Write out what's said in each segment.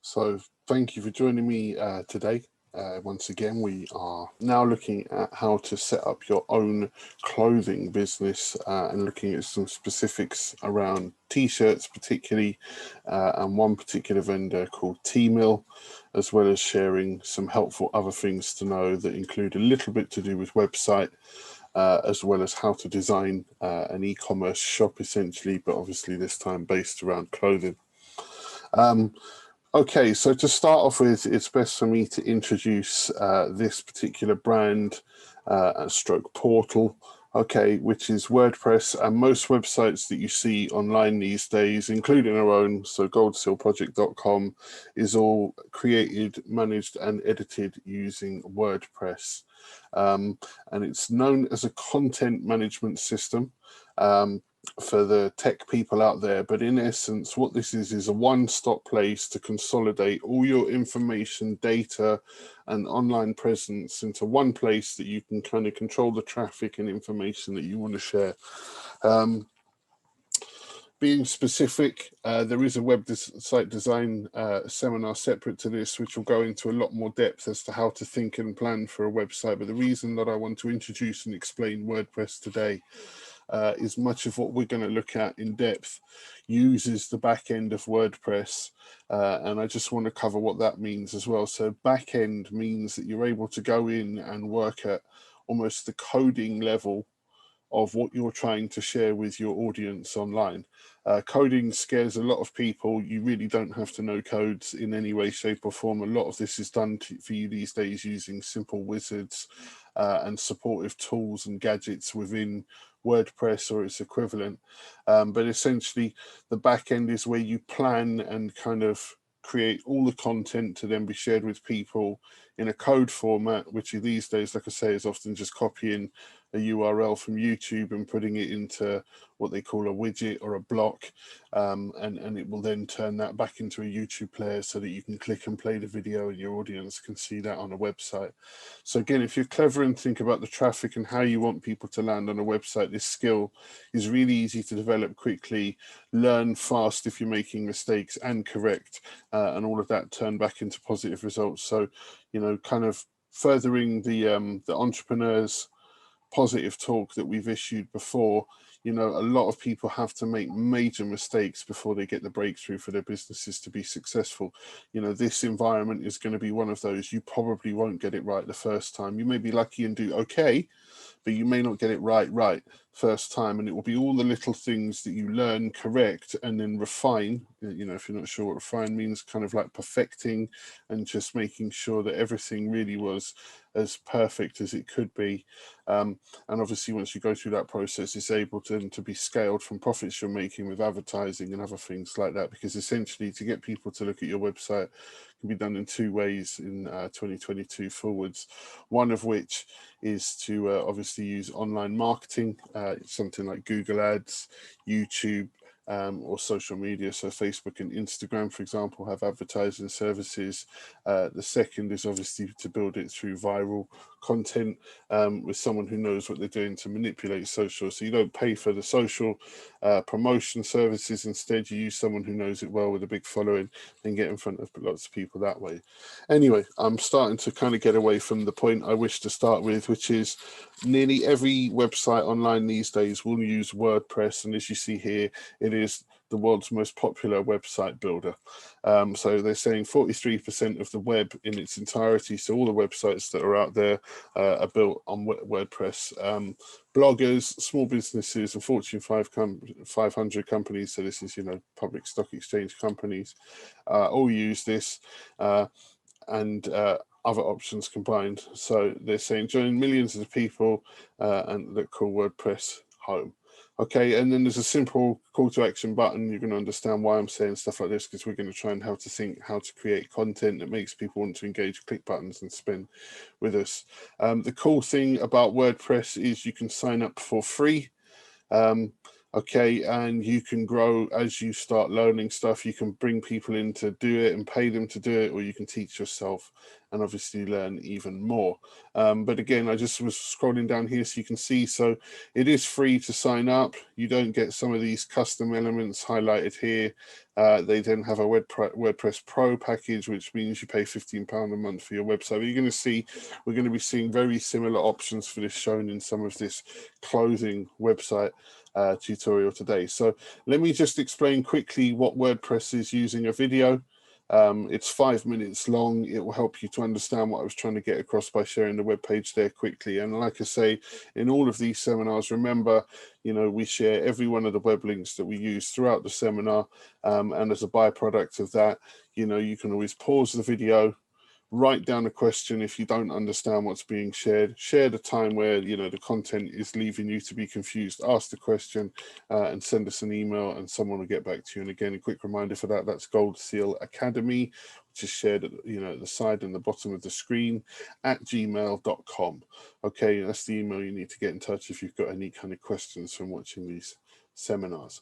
So thank you for joining me today. Once again, we are now looking at how to set up your own clothing business and looking at some specifics around t-shirts particularly, and one particular vendor called T-Mill, as well as sharing some helpful other things to know that include a little bit to do with website, as well as how to design an e-commerce shop essentially, but obviously this time based around clothing. Okay, so to start off with, it's best for me to introduce this particular brand stroke portal, okay, which is WordPress, and most websites that you see online these days, including our own, so goldsealproject.com, is all created, managed and edited using WordPress. And it's known as a content management system. For the tech people out there, but in essence what this is a one-stop place to consolidate all your information, data and online presence into one place that you can kind of control the traffic and information that you want to share. Being specific, there is a website design seminar separate to this, which will go into a lot more depth as to how to think and plan for a website. But the reason that I want to introduce and explain WordPress today is much of what we're going to look at in depth uses the back end of WordPress, and I just want to cover what that means as well. So back end means that you're able to go in and work at almost the coding level of what you're trying to share with your audience online. Coding scares a lot of people. You really don't have to know codes in any way, shape or form. A lot of this is done for you these days using simple wizards and supportive tools and gadgets within WordPress or its equivalent. But essentially the back end is where you plan and kind of create all the content to then be shared with people in a code format, which these days, like I say, is often just copying a URL from YouTube and putting it into what they call a widget or a block, and it will then turn that back into a YouTube player so that you can click and play the video and your audience can see that on a website. So again, if you're clever and think about the traffic and how you want people to land on a website, this skill is really easy to develop quickly, learn fast if you're making mistakes, and correct, and all of that turn back into positive results. So, you know, kind of furthering the entrepreneurs positive talk that we've issued before, you know, a lot of people have to make major mistakes before they get the breakthrough for their businesses to be successful. You know, this environment is going to be one of those. You probably won't get it right the first time. You may be lucky and do okay, but you may not get it right first time, and it will be all the little things that you learn, correct, and then refine. You know, if you're not sure what refine means, kind of like perfecting and just making sure that everything really was as perfect as it could be. And obviously once you go through that process, it's able to be scaled from profits you're making with advertising and other things like that, because essentially to get people to look at your website can be done in two ways in 2022 forwards, one of which is to obviously use online marketing, something like Google Ads, YouTube, or social media. So Facebook and Instagram, for example, have advertising services. The second is obviously to build it through viral content with someone who knows what they're doing to manipulate social. So you don't pay for the social promotion services. Instead, you use someone who knows it well with a big following and get in front of lots of people that way. Anyway, I'm starting to kind of get away from the point I wish to start with, which is nearly every website online these days will use WordPress. And as you see here, it is the world's most popular website builder. So they're saying 43% of the web in its entirety, so all the websites that are out there are built on WordPress. Bloggers, small businesses and Fortune 500 companies, so this is, you know, public stock exchange companies, all use this, and other options combined. So they're saying join millions of people and that call WordPress home. Okay, and then there's a simple call to action button. You're going to understand why I'm saying stuff like this, because we're going to try and how to create content that makes people want to engage, click buttons and spend with us. The cool thing about WordPress is you can sign up for free. Okay, and you can grow as you start learning stuff. You can bring people in to do it and pay them to do it, or you can teach yourself and obviously learn even more. But again, I just was scrolling down here so you can see. So it is free to sign up. You don't get some of these custom elements highlighted here. They then have a WordPress Pro package, which means you pay £15 a month for your website. But you're going to see, we're going to be seeing very similar options for this shown in some of this clothing website tutorial today. So let me just explain quickly what WordPress is using a video. It's 5 minutes long. It will help you to understand what I was trying to get across by sharing the web page there quickly. And like I say, in all of these seminars, remember, you know, we share every one of the web links that we use throughout the seminar. And as a byproduct of that, you know, you can always pause the video, write down a question if you don't understand what's being shared, share the time where, you know, the content is leaving you to be confused, ask the question and send us an email and someone will get back to you. And again, a quick reminder for that, that's Gold Seal Academy, which is shared at, you know, at the side and the bottom of the screen at gmail.com. Okay, that's the email you need to get in touch if you've got any kind of questions from watching these seminars.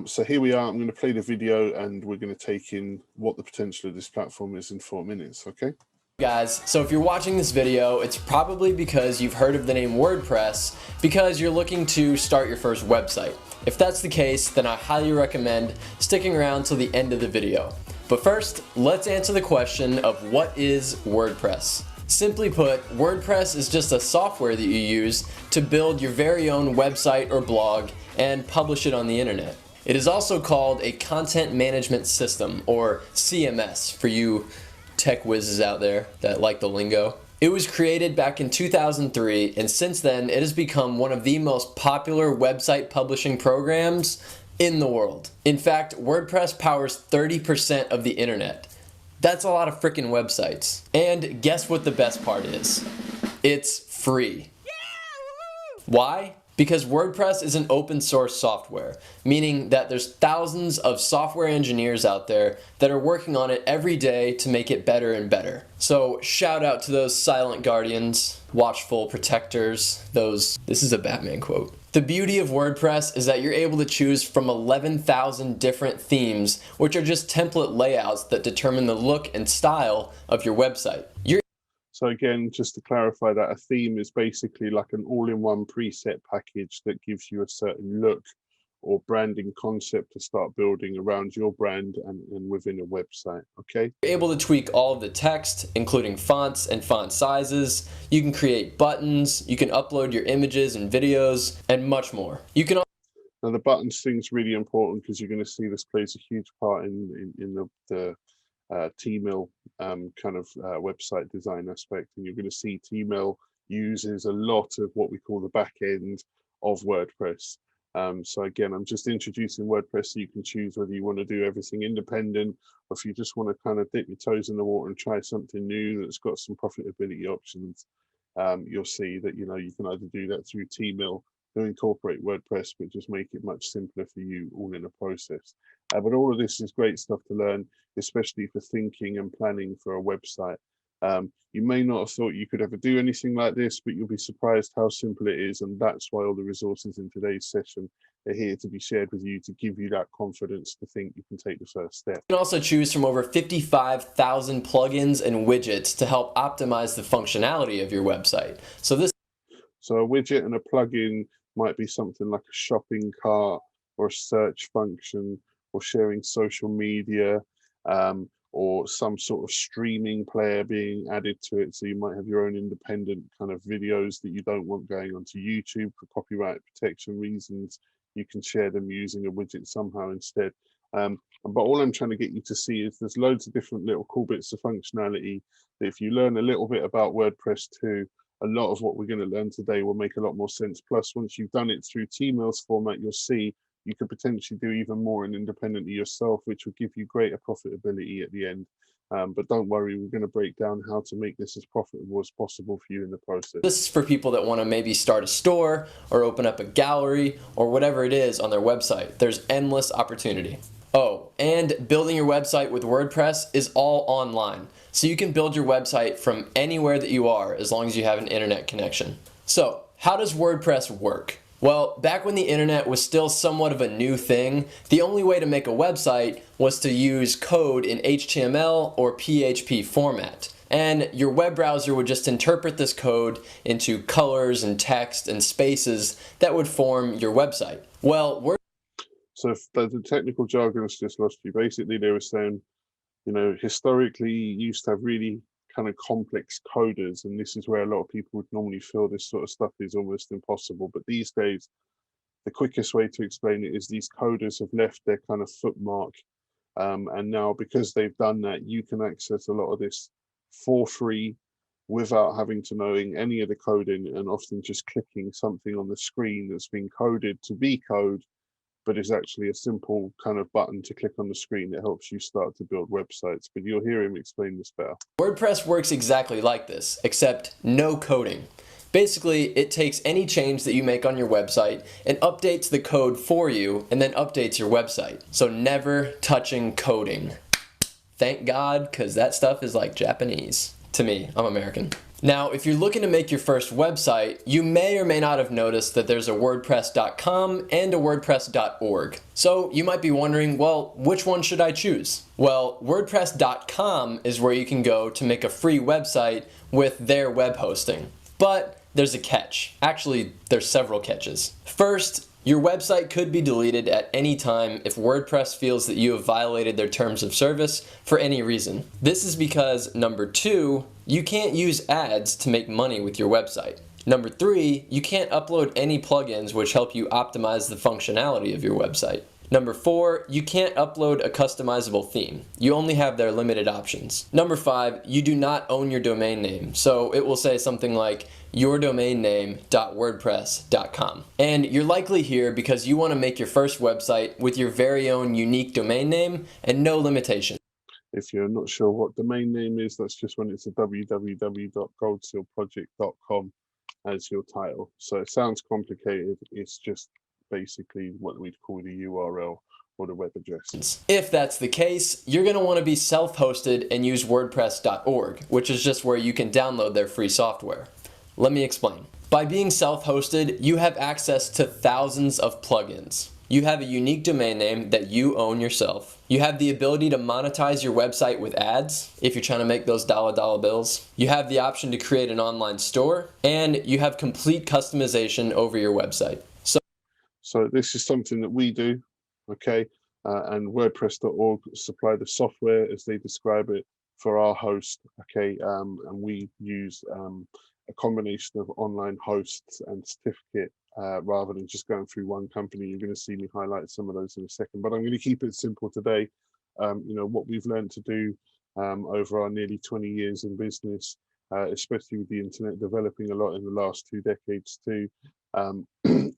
So here we are. I'm going to play the video and we're going to take in what the potential of this platform is in 4 minutes. Okay, guys, so if you're watching this video, it's probably because you've heard of the name WordPress because you're looking to start your first website. If that's the case, then I highly recommend sticking around till the end of the video. But first, let's answer the question of what is WordPress. Simply put, WordPress is just a software that you use to build your very own website or blog and publish it on the internet. It is also called a content management system, or CMS, for you tech whizzes out there that like the lingo. It was created back in 2003, and since then it has become one of the most popular website publishing programs in the world. In fact, WordPress powers 30% of the internet. That's a lot of freaking websites. And guess what the best part is? It's free. Why? Because WordPress is an open source software, meaning that there's thousands of software engineers out there that are working on it every day to make it better and better. So shout out to those silent guardians, watchful protectors, this is a Batman quote. The beauty of WordPress is that you're able to choose from 11,000 different themes, which are just template layouts that determine the look and style of your website. so again, just to clarify that, a theme is basically like an all-in-one preset package that gives you a certain look or branding concept to start building around your brand and within a website, okay? You're able to tweak all of the text, including fonts and font sizes. You can create buttons, you can upload your images and videos, and much more. You can Now the buttons thing's really important because you're going to see this plays a huge part in the Tmail kind of website design aspect, and you're going to see Tmail uses a lot of what we call the back end of WordPress. So again, I'm just introducing WordPress so you can choose whether you want to do everything independent or if you just want to kind of dip your toes in the water and try something new that's got some profitability options. You'll see that, you know, you can either do that through Tmail to incorporate WordPress, but just make it much simpler for you all in the process. But all of this is great stuff to learn, especially for thinking and planning for a website. You may not have thought you could ever do anything like this, but you'll be surprised how simple it is. And that's why all the resources in today's session are here to be shared with you to give you that confidence to think you can take the first step. You can also choose from over 55,000 plugins and widgets to help optimize the functionality of your website. So a widget and a plugin might be something like a shopping cart or a search function or sharing social media, or some sort of streaming player being added to it. So you might have your own independent kind of videos that you don't want going onto YouTube for copyright protection reasons. You can share them using a widget somehow instead. But all I'm trying to get you to see is there's loads of different little cool bits of functionality that if you learn a little bit about WordPress too, a lot of what we're going to learn today will make a lot more sense. Plus, once you've done it through Tmail's format, you'll see you could potentially do even more and independently yourself, which will give you greater profitability at the end. But don't worry, we're going to break down how to make this as profitable as possible for you in the process. This is for people that want to maybe start a store or open up a gallery or whatever it is on their website. There's endless opportunity. Oh, and building your website with WordPress is all online. So you can build your website from anywhere that you are as long as you have an internet connection. So, how does WordPress work? Well, back when the internet was still somewhat of a new thing, the only way to make a website was to use code in HTML or PHP format. And your web browser would just interpret this code into colors and text and spaces that would form your website. Well, So if the technical jargon has just lost you, basically they were saying, you know, historically you used to have really kind of complex coders, and this is where a lot of people would normally feel this sort of stuff is almost impossible. But these days, the quickest way to explain it is these coders have left their kind of footmark. And now because they've done that, you can access a lot of this for free without having to knowing any of the coding, and often just clicking something on the screen that's been coded to be code, but is actually a simple kind of button to click on the screen that helps you start to build websites. But you'll hear him explain this better. WordPress works exactly like this, except no coding. Basically, it takes any change that you make on your website and updates the code for you, and then updates your website. So never touching coding. Thank God, because that stuff is like Japanese. To me, I'm American. Now, if you're looking to make your first website, you may or may not have noticed that there's a WordPress.com and a WordPress.org. So you might be wondering, well, which one should I choose? Well, WordPress.com is where you can go to make a free website with their web hosting. But there's a catch. Actually, there's several catches. First, your website could be deleted at any time if WordPress feels that you have violated their terms of service for any reason. This is because, number 2, you can't use ads to make money with your website. Number 3, you can't upload any plugins which help you optimize the functionality of your website. Number 4, you can't upload a customizable theme. You only have their limited options. Number 5, you do not own your domain name, so it will say something like yourdomainname.wordpress.com. And you're likely here because you want to make your first website with your very own unique domain name and no limitation. If you're not sure what domain name is, that's just when it's a www.goldsealproject.com as your title. So it sounds complicated. It's just basically what we'd call the URL or the web address. If that's the case, you're going to want to be self-hosted and use WordPress.org, which is just where you can download their free software. Let me explain. By being self-hosted, you have access to thousands of plugins. You have a unique domain name that you own yourself. You have the ability to monetize your website with ads if you're trying to make those dollar bills. You have the option to create an online store, and you have complete customization over your website. So this is something that we do, okay? And WordPress.org supply the software as they describe it for our host, okay? And we use a combination of online hosts and certificate rather than just going through one company. You're going to see me highlight some of those in a second, but I'm going to keep it simple today. You know, what we've learned to do over our nearly 20 years in business, especially with the internet developing a lot in the last 2 decades too,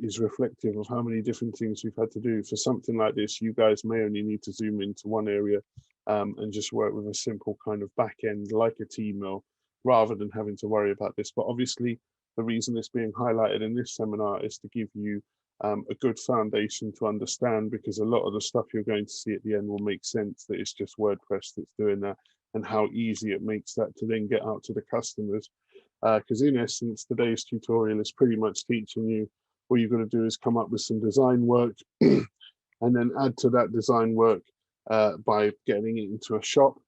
is reflective of how many different things we've had to do. For something like this, you guys may only need to zoom into one area and just work with a simple kind of back end like a T-mail rather than having to worry about this. But obviously, the reason it's being highlighted in this seminar is to give you a good foundation to understand, because a lot of the stuff you're going to see at the end will make sense that it's just WordPress that's doing that, and how easy it makes that to then get out to the customers. Because in essence, today's tutorial is pretty much teaching you all you've got to do is come up with some design work and then add to that design work by getting it into a shop.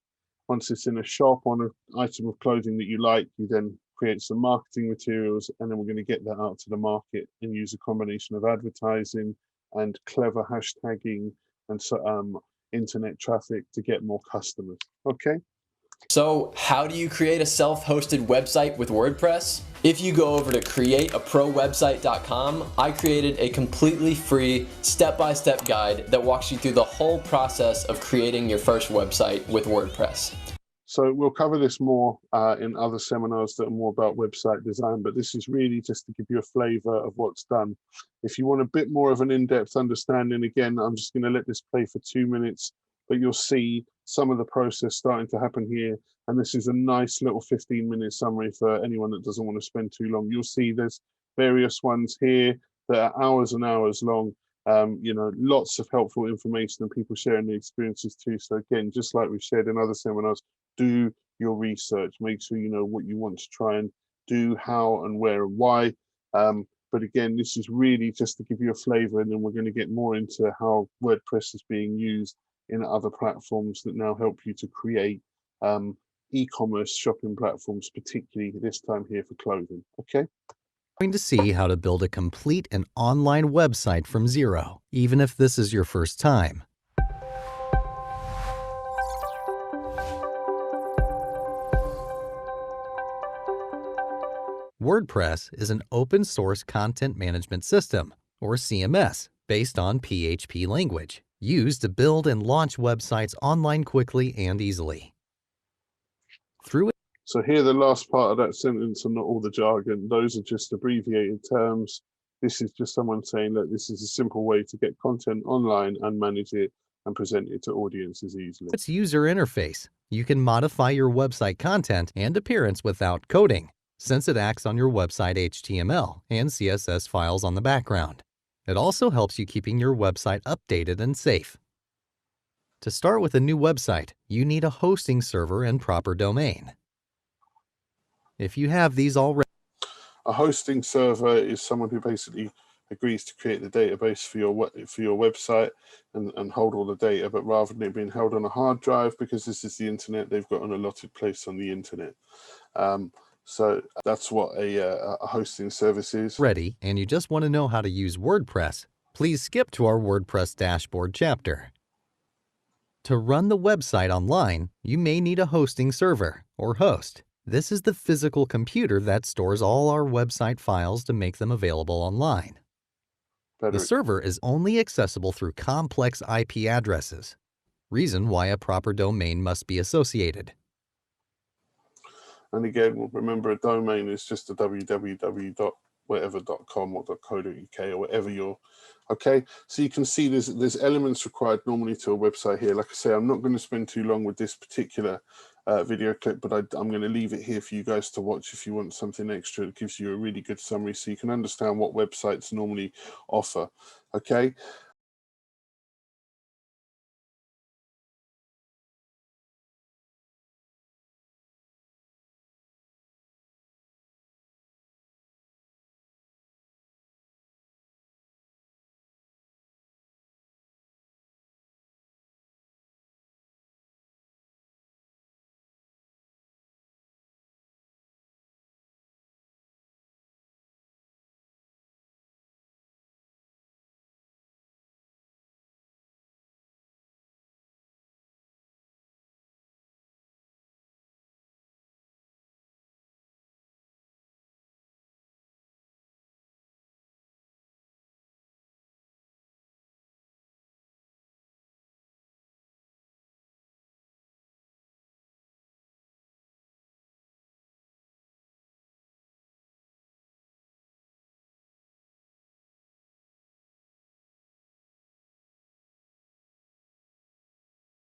Once it's in a shop on an item of clothing that you like, you then create some marketing materials, and then we're going to get that out to the market and use a combination of advertising and clever hashtagging and so internet traffic to get more customers. Okay. So how do you create a self-hosted website with WordPress? If you go over to createaprowebsite.com, I created a completely free step-by-step guide that walks you through the whole process of creating your first website with WordPress. So we'll cover this more in other seminars that are more about website design, but this is really just to give you a flavor of what's done. If you want a bit more of an in-depth understanding, again, I'm just going to let this play for 2 minutes, but you'll see some of the process starting to happen here. And this is a nice little 15-minute summary for anyone that doesn't want to spend too long. You'll see there's various ones here that are hours and hours long. You know, lots of helpful information and people sharing their experiences too. So again, just like we've shared in other seminars, do your research, make sure you know what you want to try and do, how and where and why. But again, this is really just to give you a flavor, and then we're going to get more into how WordPress is being used in other platforms that now help you to create e-commerce shopping platforms, particularly this time here for clothing. Okay. Going to see how to build a complete and online website from zero, even if this is your first time. WordPress is an open source content management system, or CMS, based on PHP language, used to build and launch websites online quickly and easily. So here, the last part of that sentence and not all the jargon, those are just abbreviated terms. This is just someone saying that this is a simple way to get content online and manage it and present it to audiences easily. Its user interface. You can modify your website content and appearance without coding, since it acts on your website HTML and CSS files on the background. It also helps you keeping your website updated and safe. To start with a new website, you need a hosting server and proper domain. If you have these already, a hosting server is someone who basically agrees to create the database for your website and hold all the data, but rather than it being held on a hard drive, because this is the internet, they've got an allotted place on the internet. So that's what a hosting service is. Ready, and you just want to know how to use WordPress, please skip to our WordPress dashboard chapter. To run the website online, you may need a hosting server, or host. This is the physical computer that stores all our website files to make them available online. The server is only accessible through complex IP addresses, reason why a proper domain must be associated. And again, remember, a domain is just a www.whatever.com or .co.uk or whatever you're. Okay, so you can see there's elements required normally to a website here. Like I say, I'm not going to spend too long with this particular video clip, but I'm going to leave it here for you guys to watch if you want something extra. It gives you a really good summary so you can understand what websites normally offer. Okay,